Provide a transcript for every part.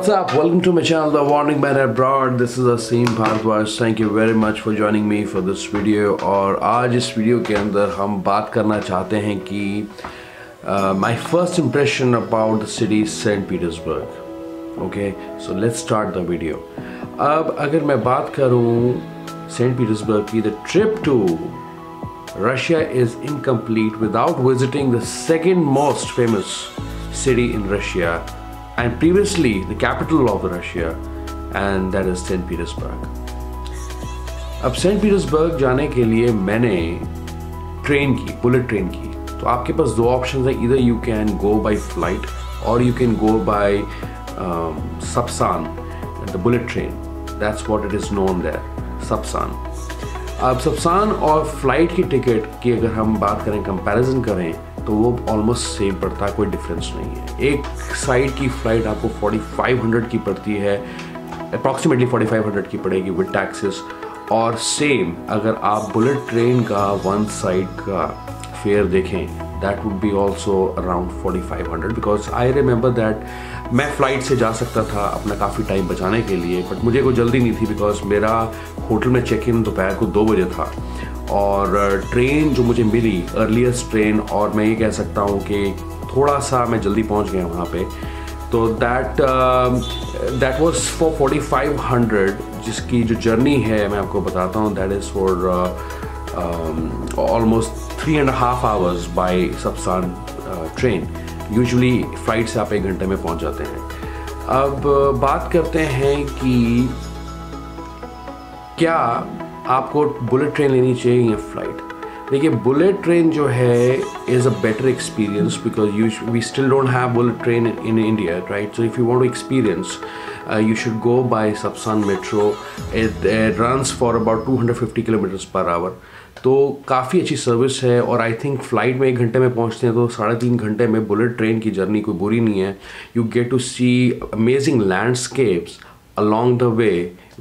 what's up? Welcome to my channel, The Warning Man Abroad. This is Asim Bhardwaj. Thank you very much for joining me for this video. और आज इस video के अंदर हम बात करना चाहते हैं कि my first impression about the city St. Petersburg. Okay, so let's start the video. अब अगर मैं बात करूँ St. Petersburg की, the trip to Russia is incomplete without visiting the second most famous city in Russia and previously the capital of Russia, and that is St. Petersburg. अब Saint Petersburg जाने के लिए मैंने ट्रेन की, bullet train की. तो आपके पास दो ऑप्शन है, इधर you can go by flight और you can go by Sapsan, the bullet train. That's what it is known there, Sapsan. अब सप्सान और फ्लाइट की टिकट की अगर हम बात करें, कंपैरिजन करें, तो वो ऑलमोस्ट सेम पड़ता है, कोई डिफरेंस नहीं है. एक साइड की फ़्लाइट आपको 4500 की पड़ती है, अप्रॉक्सीमेटली 4500 की पड़ेगी विद टैक्सेस. और सेम अगर आप बुलेट ट्रेन का वन साइड का फेयर देखें, that would be also around 4500, because I remember that मैं फ़्लाइट से जा सकता था अपना काफ़ी टाइम बचाने के लिए, बट मुझे कोई जल्दी नहीं थी बिकॉज मेरा होटल में चेक इन दोपहर को 2 बजे था. और ट्रेन जो मुझे मिली, अर्लीस्ट ट्रेन, और मैं ये कह सकता हूँ कि थोड़ा सा मैं जल्दी पहुँच गया वहाँ पे. तो दैट वाज फॉर 4500, जिसकी जो जर्नी है मैं आपको बताता हूँ, that is for almost 3.5 hours by Sapsan train. Usually flight से आप 1 घंटे में पहुँच जाते हैं. अब बात करते हैं कि क्या आपको बुलेट ट्रेन लेनी चाहिए या फ्लाइट. देखिए, बुलेट ट्रेन जो है is a better experience because we still don't have bullet train in India, right. So if you want to experience you should go by Sapsan Metro. It runs for about 250 kilometers per hour. तो काफ़ी अच्छी service है. और I think flight में 1 घंटे में पहुंचते हैं, तो 3.5 घंटे में बुलेट ट्रेन की जर्नी कोई बुरी नहीं है. You get to see amazing landscapes along the way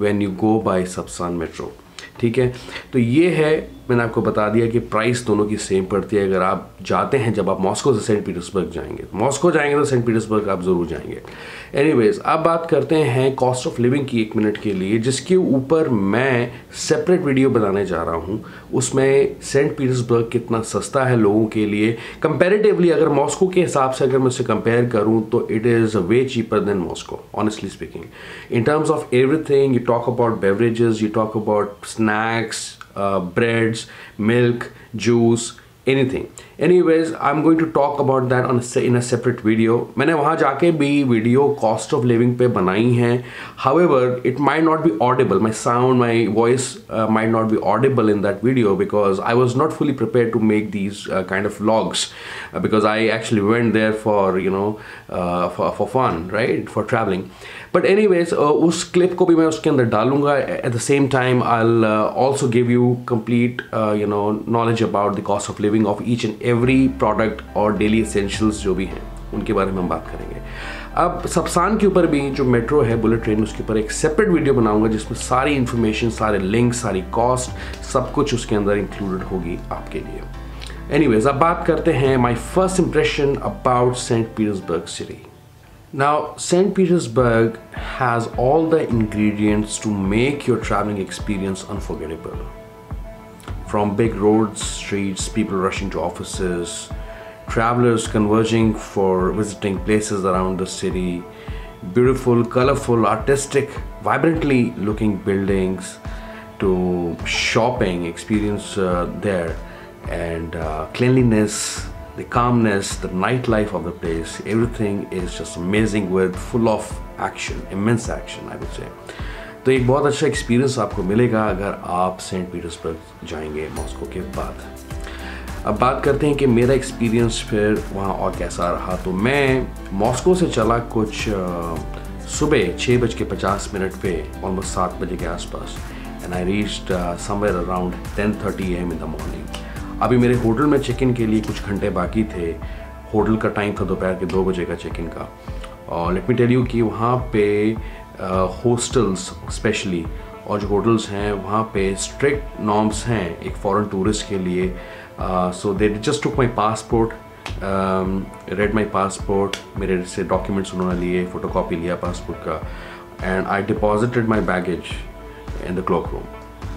when you go by Sapsan Metro. ठीक है, तो ये है, मैंने आपको बता दिया कि प्राइस दोनों की सेम पड़ती है. अगर आप जाते हैं, जब आप मॉस्को से सेंट पीटर्सबर्ग जाएंगे, मॉस्को जाएंगे तो सेंट पीटर्सबर्ग आप ज़रूर जाएंगे. एनीवेज, अब बात करते हैं कॉस्ट ऑफ लिविंग की 1 मिनट के लिए, जिसके ऊपर मैं सेपरेट वीडियो बनाने जा रहा हूँ. उसमें सेंट पीटर्सबर्ग कितना सस्ता है लोगों के लिए कंपैरेटिवली. अगर मॉस्को के हिसाब से अगर मैं उसे कंपेयर करूँ, तो it is way cheaper than Moscow, honestly speaking. In terms of everything, you talk about beverages, you talk about snacks, breads, milk, juice, anything. Anyways, I'm going to talk about that in a separate video. मैंने वहाँ जाके भी video cost of living पे बनाई हैं. However, it might not be audible. My sound, my voice might not be audible in that video because I was not fully prepared to make these kind of vlogs because I actually went there for, you know, for fun, right? For traveling. But anyways, उस clip को भी मैं उसके अंदर डालूंगा. At the same time, I'll also give you complete, you know, knowledge about the cost of living of each and every product और daily essentials जो भी हैं, उनके बारे में हम बात करेंगे. अब सप्सान के ऊपर भी जो मेट्रो है, बुलेट ट्रेन, उसके ऊपर एक सेपरेट वीडियो बनाऊंगा जिसमें सारी इन्फॉर्मेशन, सारे लिंक, सारी कॉस्ट, सब कुछ उसके अंदर इंक्लूडेड होगी आपके लिए. एनीवेज, अब बात करते हैं my first impression about Saint Petersburg city. Now, St. Petersburg has all the ingredients to make your traveling experience unforgettable. From big roads, streets, people rushing to offices, travelers converging for visiting places around the city, beautiful, colorful, artistic, vibrantly looking buildings, to shopping experience there, and cleanliness, the calmness, the nightlife of the place, everything is just amazing with full of action, immense action, I would say. तो एक बहुत अच्छा experience आपको मिलेगा अगर आप Saint Petersburg जाएंगे Moscow के बाद. अब बात करते हैं कि मेरा एक्सपीरियंस फिर वहाँ और कैसा रहा. तो मैं मॉस्को से चला कुछ सुबह 6:50 पे, ऑलमोस्ट 7 बजे के आसपास, and I reached somewhere around 10:30 AM in the morning. अभी मेरे होटल में चेक इन के लिए कुछ घंटे बाकी थे. होटल का टाइम था दोपहर के 2 बजे का चेक इन का. और लेट मी टेल यू कि वहाँ पे हॉस्टल्स स्पेशली और जो होटल्स हैं, वहाँ पे स्ट्रिक्ट नॉर्म्स हैं एक फॉरेन टूरिस्ट के लिए. So they just took my passport read my passport, मेरे से documents उन्होंने लिए, photocopy लिया passport का, and I deposited my baggage in the cloakroom.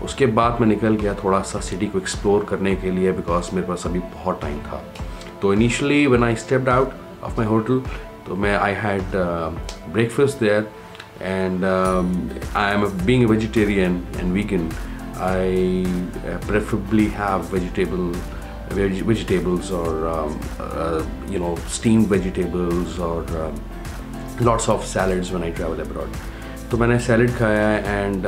उसके बाद मैं निकल गया थोड़ा सा सिटी को एक्सप्लोर करने के लिए, बिकॉज मेरे पास अभी बहुत टाइम था. तो initially when I stepped out of my hotel, तो मैं I had breakfast there, and I am being a vegetarian and vegan, I preferably have vegetables or steamed vegetables or lots of salads when I travel abroad. तो मैंने salad खाया and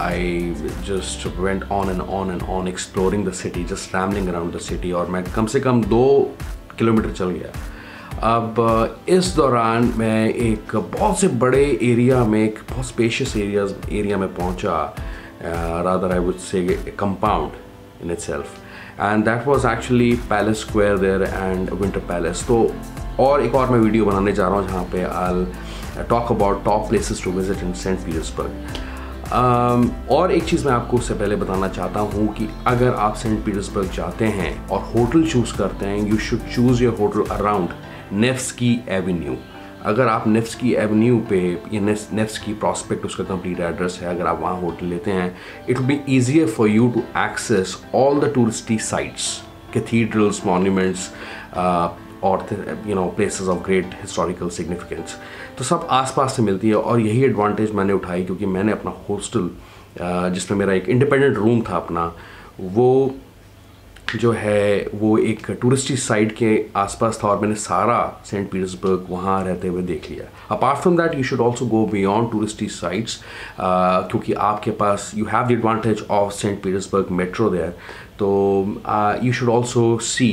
I just went on and on and on exploring the city, just rambling around the city, और मैं कम से कम 2 kilometre चल गया. अब इस दौरान मैं एक बहुत से बड़े एरिया में, एक बहुत स्पेशियस एरिया में पहुंचा, rather I would say compound in itself, and that was actually Palace Square there and Winter Palace. तो और एक और मैं वीडियो बनाने जा रहा हूँ जहाँ पे आई talk about top places to visit in St. Petersburg. और एक चीज़ मैं आपको उससे पहले बताना चाहता हूँ कि अगर आप सेंट पीटर्सबर्ग जाते हैं और होटल चूज़ करते हैं, you should choose your hotel around Nevsky avenue. अगर आप नेफ्स्की एवेन्यू पे, ये नेफ्स्की प्रॉस्पेक्ट उसका कंप्लीट एड्रेस है, अगर आप वहाँ होटल लेते हैं, it will be easier for you to access all the touristy sites, cathedrals, monuments, और places of great historical significance. तो सब आसपास से मिलती है, और यही एडवांटेज मैंने उठाई, क्योंकि मैंने अपना हॉस्टल जिसमें मेरा एक इंडिपेंडेंट रूम था अपना, वो जो है वो एक टूरिस्टी साइट के आसपास था, और मैंने सारा सेंट पीटर्सबर्ग वहाँ रहते हुए देख लिया. Apart from that, you should also go beyond touristy sites, क्योंकि आपके पास you have the advantage of Saint Petersburg metro there. तो you should also see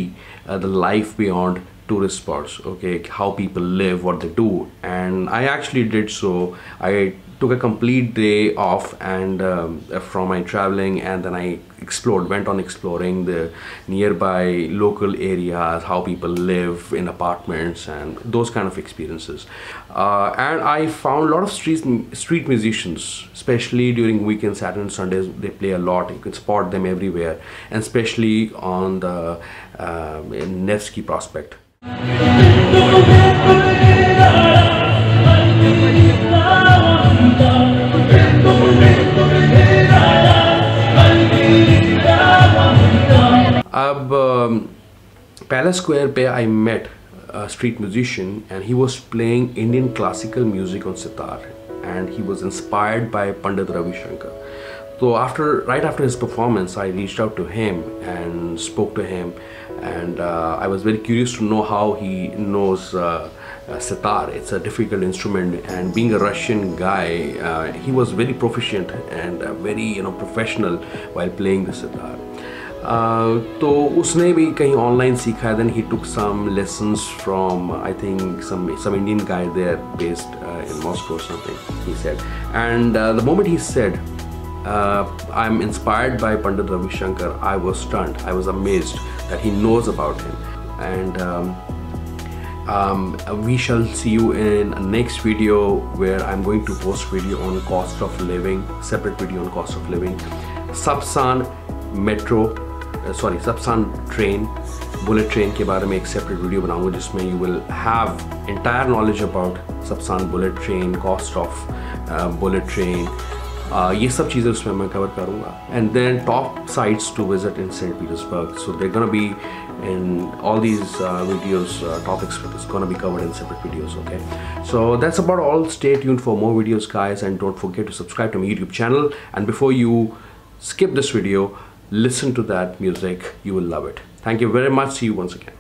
the life beyond tourist spots, okay, how people live, what they do, and I actually did so. I took a complete day off and from my traveling, and then I went on exploring the nearby local areas, how people live in apartments and those kind of experiences. And I found a lot of street musicians, especially during weekends, Saturday and Sundays. They play a lot. You can spot them everywhere, and especially on the Nevsky Prospect. अब palace square पे I met a street musician, and he was playing Indian classical music on sitar, and he was inspired by Pandit Ravi Shankar. So right after his performance, I reached out to him and spoke to him, and I was very curious to know how he knows sitar. It's a difficult instrument, and being a Russian guy, he was very proficient and very professional while playing the sitar. तो उसने भी कहीं online सीखा. Then he took some lessons from, I think, some Indian guy there based in Moscow or something, he said. And the moment he said, I'm inspired by Pandit Ravi Shankar, I was stunned. I was amazed that he knows about him. And we shall see you in a next video, where I'm going to post video on cost of living, separate video on cost of living, Sapsan Sapsan train, bullet train के बारे में एक separate video बनाऊंगा, जिसमें you will have entire knowledge about Sapsan bullet train, cost of bullet train, ये सब चीज़ें उसमें मैं कवर करूँगा. And then top sites to visit in St. Petersburg. So they're gonna be in all these videos, topics is gonna be covered in separate videos, okay? So that's about all. Stay tuned for more videos, guys, and don't forget to subscribe to my YouTube channel. And before you skip this video, listen to that music. You will love it. Thank you very much. See you once again.